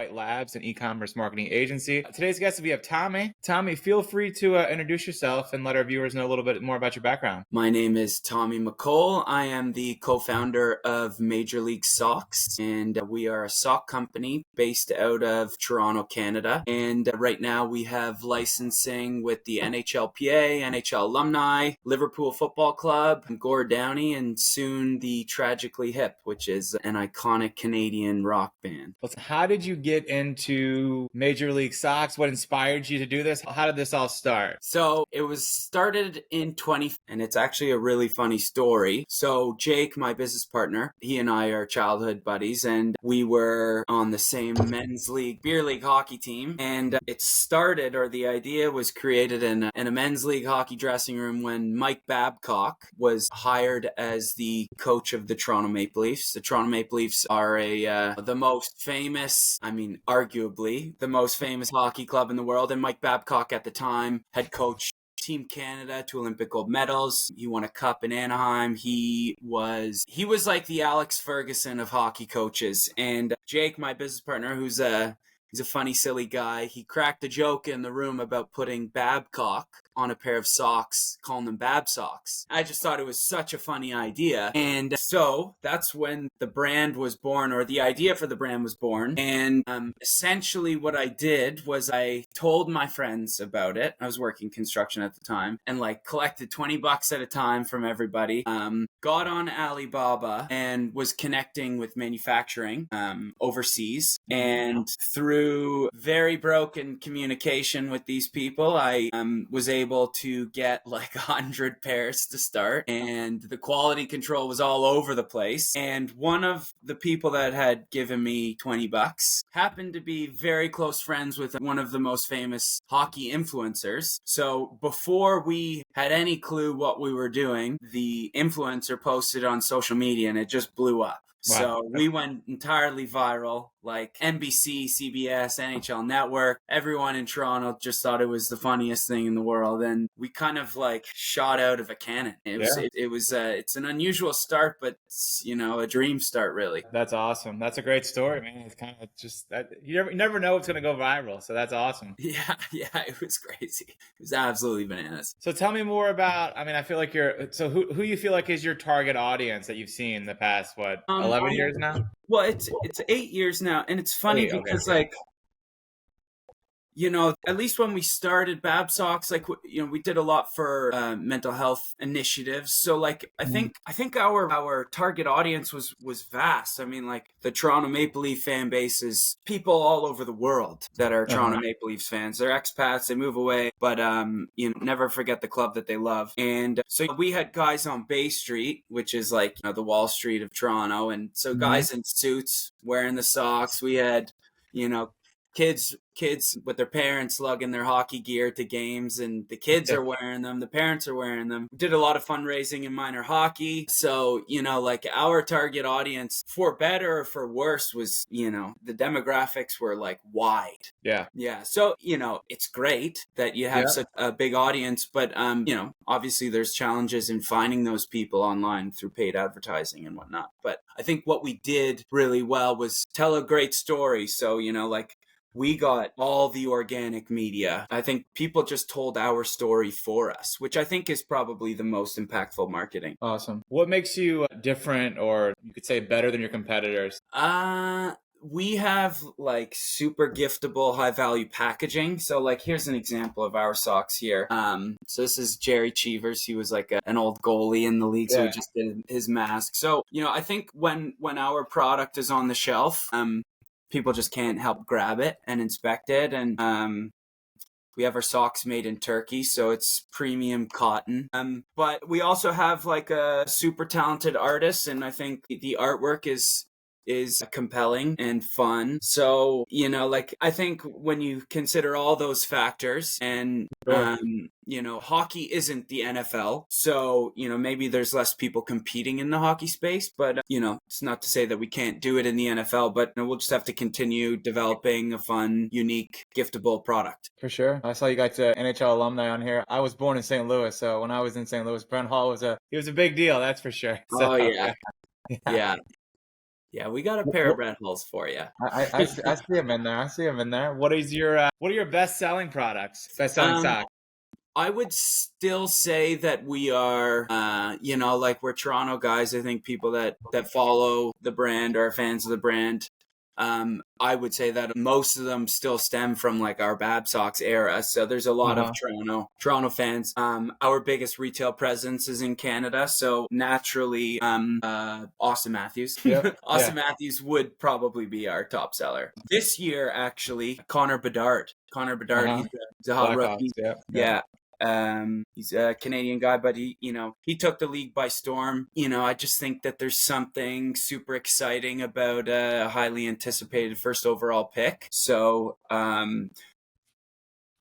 Satellite Labs, an e-commerce marketing agency. Today's guest, we have Tommy. Tommy, feel free to introduce yourself and let our viewers know a little bit more about your background. My name is Tommy McCole. I am the co-founder of Major League Socks, and we are a sock company based out of Toronto, Canada. And right now we have licensing with the NHLPA, NHL Alumni, Liverpool Football Club, Gore Downey, and soon the Tragically Hip, which is an iconic Canadian rock band. How did you get into Major League Socks? What inspired you to do this? How did this all start? So it was started in 20, and it's actually a really funny story. So Jake, my business partner, he and I are childhood buddies, and we were on the same men's league, beer league hockey team. And it started, or the idea was created in a men's league hockey dressing room when Mike Babcock was hired as the coach of the Toronto Maple Leafs. The Toronto Maple Leafs are the most famous, arguably the most famous hockey club in the world. And Mike Babcock at the time had coached Team Canada to Olympic gold medals. He won a cup in Anaheim. He was like the Alex Ferguson of hockey coaches. And Jake, my business partner, he's a funny, silly guy. He cracked a joke in the room about putting Babcock on a pair of socks, calling them Babsocks. I just thought it was such a funny idea. And so that's when the brand was born, or the idea for the brand was born. And essentially what I did was I told my friends about it. I was working construction at the time, and collected $20 at a time from everybody. Got on Alibaba and was connecting with manufacturing overseas. And through very broken communication with these people, I was able to get 100 pairs to start, and the quality control was all over the place. And one of the people that had given me $20 happened to be very close friends with one of the most famous hockey influencers. So before we had any clue what we were doing, the influencer posted on social media and it just blew up. Wow. So we went entirely viral, NBC, CBS, NHL Network. Everyone in Toronto just thought it was the funniest thing in the world. And we kind of shot out of a cannon. It's an unusual start, but it's, a dream start, really. That's awesome. That's a great story, man. It's kind of just that you never know what's going to go viral. So that's awesome. Yeah, it was crazy. It was absolutely bananas. So tell me more about, I feel like who you feel like is your target audience that you've seen the past, 11 years now? Well, it's 8 years now, and it's funny because at least when we started Babsocks, we did a lot for mental health initiatives. So I think our target audience was vast. The Toronto Maple Leaf fan base is people all over the world that are Toronto Maple Leafs fans. They're expats, they move away, but never forget the club that they love. And so we had guys on Bay Street, which is the Wall Street of Toronto, and so guys in suits wearing the socks. We had kids with their parents lugging their hockey gear to games, and the kids are wearing them, the parents are wearing them. We did a lot of fundraising in minor hockey. So, our target audience, for better or for worse, was, the demographics were wide. Yeah. So, it's great that you have such a big audience, but, obviously there's challenges in finding those people online through paid advertising and whatnot. But I think what we did really well was tell a great story. So, we got all the organic media. I think people just told our story for us, which I think is probably the most impactful marketing. Awesome. What makes you different, or you could say better than your competitors? We have super giftable, high value packaging. So here's an example of our socks here. So this is Jerry Cheevers. He was an old goalie in the league. So we just did his mask. So, I think when our product is on the shelf, people just can't help grab it and inspect it. And we have our socks made in Turkey, so it's premium cotton. But we also have a super talented artist, and I think the artwork is compelling and fun. So, I think when you consider all those factors, and hockey isn't the NFL, so maybe there's less people competing in the hockey space, but it's not to say that we can't do it in the NFL, but we'll just have to continue developing a fun, unique, giftable product. For sure. I saw you got NHL alumni on here. I was born in St. Louis, so when I was in St. Louis, Brent Hall was a big deal, that's for sure. So, yeah. Yeah, we got a pair of red holes for you. I see him in there. I see him in there. What are your best selling products? Best selling Um, socks? I would still say that we are, like we're Toronto guys. I think people that follow the brand or are fans of the brand. I would say that most of them still stem from like our Babsocks era. So there's a lot of Toronto fans. Our biggest retail presence is in Canada. So naturally, Austin Matthews. Yep. Austin Matthews would probably be our top seller. This year, actually, Connor Bedard. He's a hot Blackhawks. rookie. Yep. Yeah. He's a Canadian guy, but he took the league by storm. I just think that there's something super exciting about a highly anticipated first overall pick. So,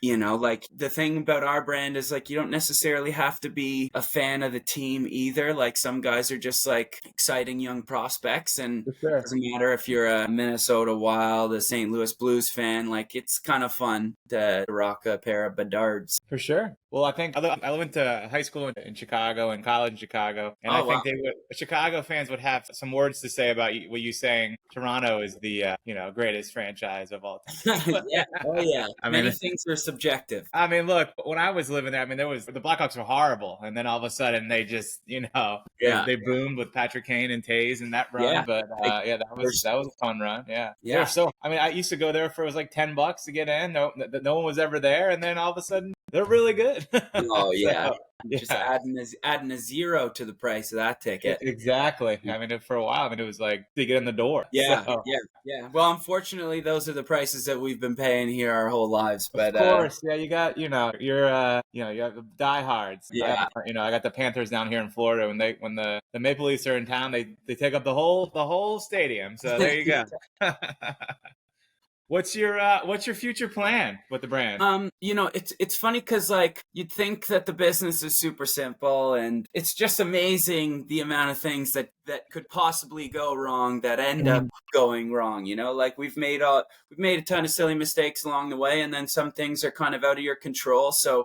like the thing about our brand is like you don't necessarily have to be a fan of the team either. Like some guys are just like exciting young prospects, and For sure. it doesn't matter if you're a Minnesota Wild, a St. Louis Blues fan. Like it's kind of fun to rock a pair of Bedards. For sure. Well, I think I went to high school in Chicago and college in Chicago, and I think Chicago fans would have some words to say about what you saying. Toronto is the greatest franchise of all time. Yeah. Oh yeah. Many mean, things are subjective. I mean, look, when I was living there, I mean, the Blackhawks were horrible, and then all of a sudden they just they boomed with Patrick Kane and Taves in that run. Yeah. But that was a fun run. Yeah. Yeah. So I mean, I used to go there for it was like $10 to get in. No one was ever there, and then all of a sudden they're really good. Oh yeah. Just adding a zero to the price of that ticket. Exactly. I mean, for a while, it was like to get in the door. Yeah, yeah. Well, unfortunately, those are the prices that we've been paying here our whole lives. But of course, you got you have the diehards. Yeah. I got the Panthers down here in Florida. When the Maple Leafs are in town, they take up the whole stadium. So there you go. What's your future plan with the brand? It's funny because like you'd think that the business is super simple, and it's just amazing the amount of things that could possibly go wrong that end up going wrong. Like we've made a ton of silly mistakes along the way, and then some things are kind of out of your control. So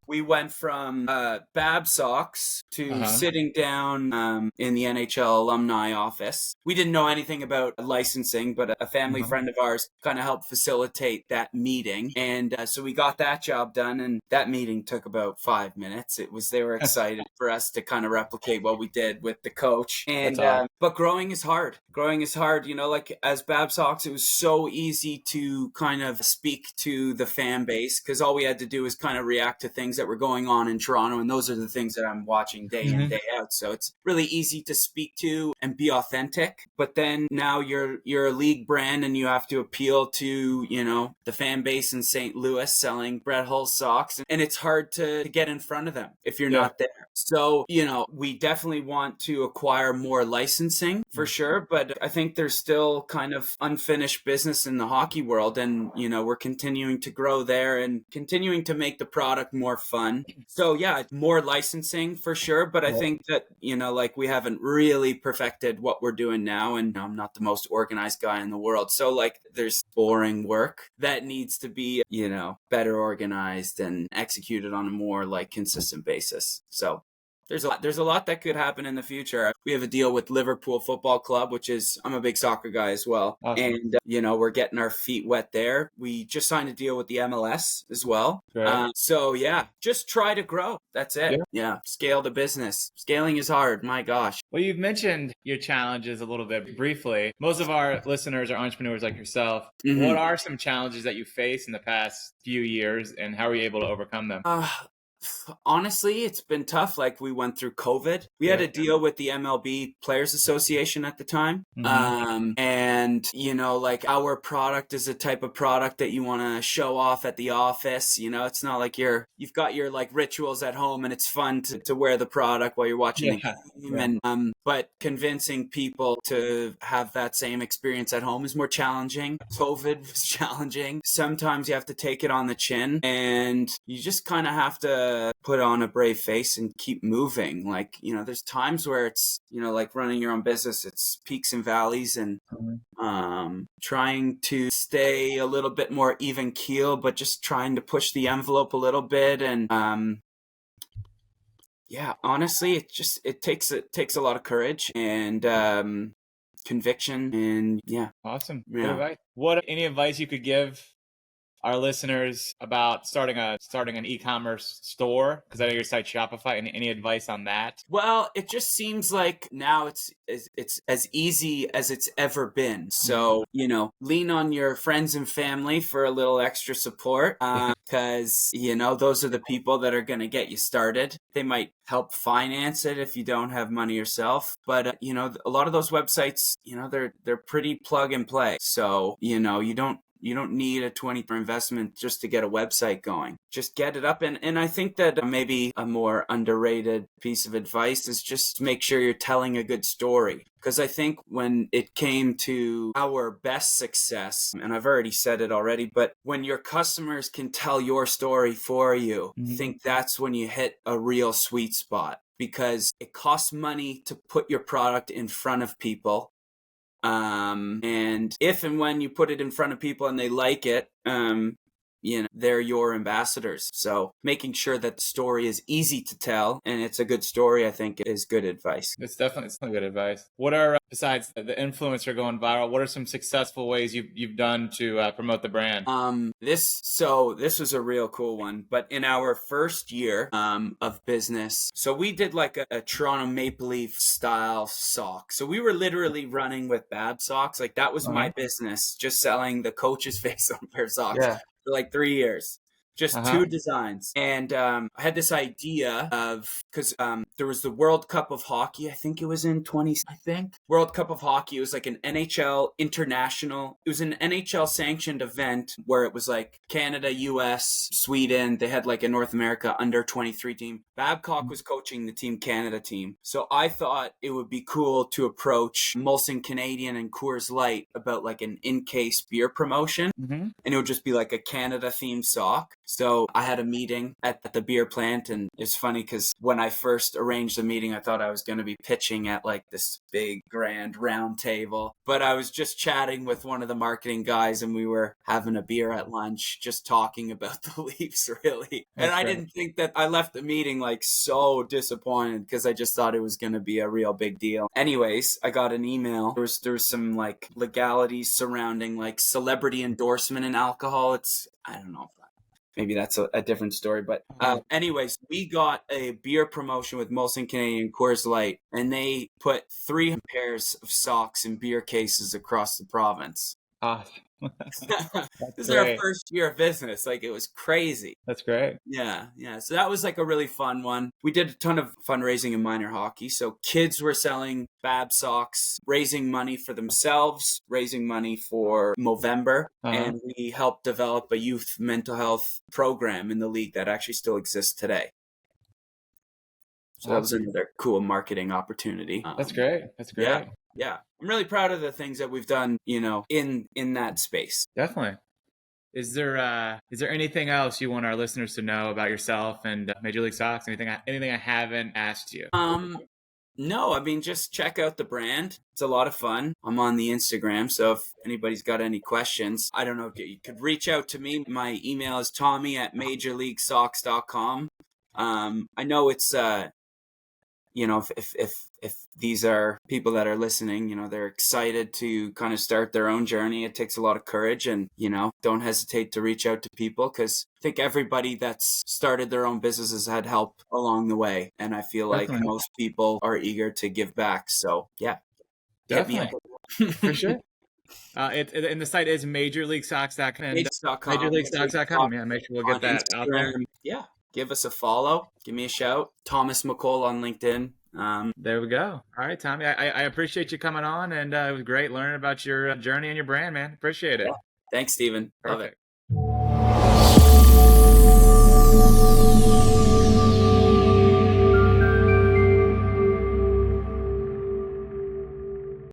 we went from Babsocks to sitting down in the NHL alumni office. We didn't know anything about licensing, but a family friend of ours kind of helped facilitate that meeting. And so we got that job done, and that meeting took about 5 minutes. They were excited for us to kind of replicate what we did with the coach. And but growing is hard. Like as Babsocks, it was so easy to kind of speak to the fan base because all we had to do was kind of react to things that were going on in Toronto, and those are the things that I'm watching day in, day out. So it's really easy to speak to and be authentic. But then now you're a league brand, and you have to appeal to the fan base in St. Louis selling Brett Hull socks, and it's hard to get in front of them if you're not there. So we definitely want to acquire more licensing for sure, but I think there's still kind of unfinished business in the hockey world, and we're continuing to grow there and continuing to make the product more fun. So yeah, more licensing for sure, but I think that like we haven't really perfected what we're doing now, and I'm not the most organized guy in the world, so like there's boring work that needs to be better organized and executed on a more like consistent basis. So there's a lot that could happen in the future. We have a deal with Liverpool Football Club, which is, I'm a big soccer guy as well. Awesome. And, we're getting our feet wet there. We just signed a deal with the MLS as well. Right. So yeah, just try to grow. That's it. Yeah. Scale the business. Scaling is hard. My gosh. Well, you've mentioned your challenges a little bit briefly. Most of our listeners are entrepreneurs like yourself. What are some challenges that you faced in the past few years, and how were you able to overcome them? Honestly, it's been tough. Like we went through COVID. We had a deal with the MLB Players Association at the time. And like our product is a type of product that you want to show off at the office. It's not like you've got your like rituals at home and it's fun to wear the product while you're watching the game. And but convincing people to have that same experience at home is more challenging. COVID was challenging. Sometimes you have to take it on the chin, and you just kind of have to put on a brave face and keep moving. Like, there's times where it's, like running your own business, it's peaks and valleys, and trying to stay a little bit more even keel, but just trying to push the envelope a little bit. And Yeah, honestly, it takes a lot of courage and conviction, and yeah. Awesome. Good Yeah. advice. What any advice you could give our listeners about starting an e-commerce store? Because I know your site Shopify. Any advice on that? Well, it just seems like now it's as easy as it's ever been. Mhm. So, lean on your friends and family for a little extra support, because, those are the people that are going to get you started. They might help finance it if you don't have money yourself. But, a lot of those websites, they're pretty plug and play. So, you don't need a 20 investment just to get a website going. Just get it up. And I think that maybe a more underrated piece of advice is just make sure you're telling a good story. Because I think when it came to our best success, and I've already said it already, but when your customers can tell your story for you, I think that's when you hit a real sweet spot. Because it costs money to put your product in front of people. And if and when you put it in front of people and they like it, they're your ambassadors. So making sure that the story is easy to tell and it's a good story, I think, is good advice. It's definitely good advice. What are, besides the influencer going viral, what are some successful ways you've done to promote the brand? This was a real cool one. But in our first year of business, so we did like a Toronto Maple Leaf style sock. So we were literally running with Babsocks. Like that was my business, just selling the coach's face on a pair of socks. Yeah. For like 3 years. Just two designs. And I had this idea of, because there was the World Cup of Hockey, I think it was in World Cup of Hockey. It was like an NHL international. It was an NHL sanctioned event where it was like Canada, US, Sweden. They had like a North America under 23 team. Babcock was coaching the Team Canada team. So I thought it would be cool to approach Molson Canadian and Coors Light about like an in-case beer promotion. And it would just be like a Canada themed sock. So I had a meeting at the beer plant, and it's funny because when I first arranged the meeting, I thought I was going to be pitching at like this big grand round table, but I was just chatting with one of the marketing guys, and we were having a beer at lunch, just talking about the Leafs, really. And I didn't think that I left the meeting like so disappointed because I just thought it was going to be a real big deal. Anyways, I got an email. There was some like legalities surrounding like celebrity endorsement in alcohol. I don't know. Maybe that's a different story. But anyways, we got a beer promotion with Molson Canadian Coors Light, and they put 3 pairs of socks in beer cases across the province. Awesome. This is our first year of business. Like, it was crazy. That's great. Yeah. So that was like a really fun one. We did a ton of fundraising in minor hockey. So kids were selling Babsocks, raising money for themselves, raising money for Movember. And we helped develop a youth mental health program in the league that actually still exists today. So that was another cool marketing opportunity. That's great. Yeah. I'm really proud of the things that we've done, in that space. Definitely. Is there anything else you want our listeners to know about yourself and Major League Sox? Anything I haven't asked you? No, I mean, just check out the brand. It's a lot of fun. I'm on the Instagram, so if anybody's got any questions, I don't know, you could reach out to me. My email is tommy@majorleaguesocks.com. I know it's if these are people that are listening, they're excited to kind of start their own journey. It takes a lot of courage, and, don't hesitate to reach out to people, because I think everybody that's started their own business has had help along the way. And I feel like most people are eager to give back. So yeah, definitely. For sure. And the site is majorleaguesocks.com. Majorleaguesocks.com. Yeah, make sure we'll get that out there. Yeah. Give us a follow. Give me a shout. Thomas McCole on LinkedIn. There we go. All right, Tommy. I appreciate you coming on, and it was great learning about your journey and your brand, man. Appreciate it. Yeah. Thanks, Stephen. Love it.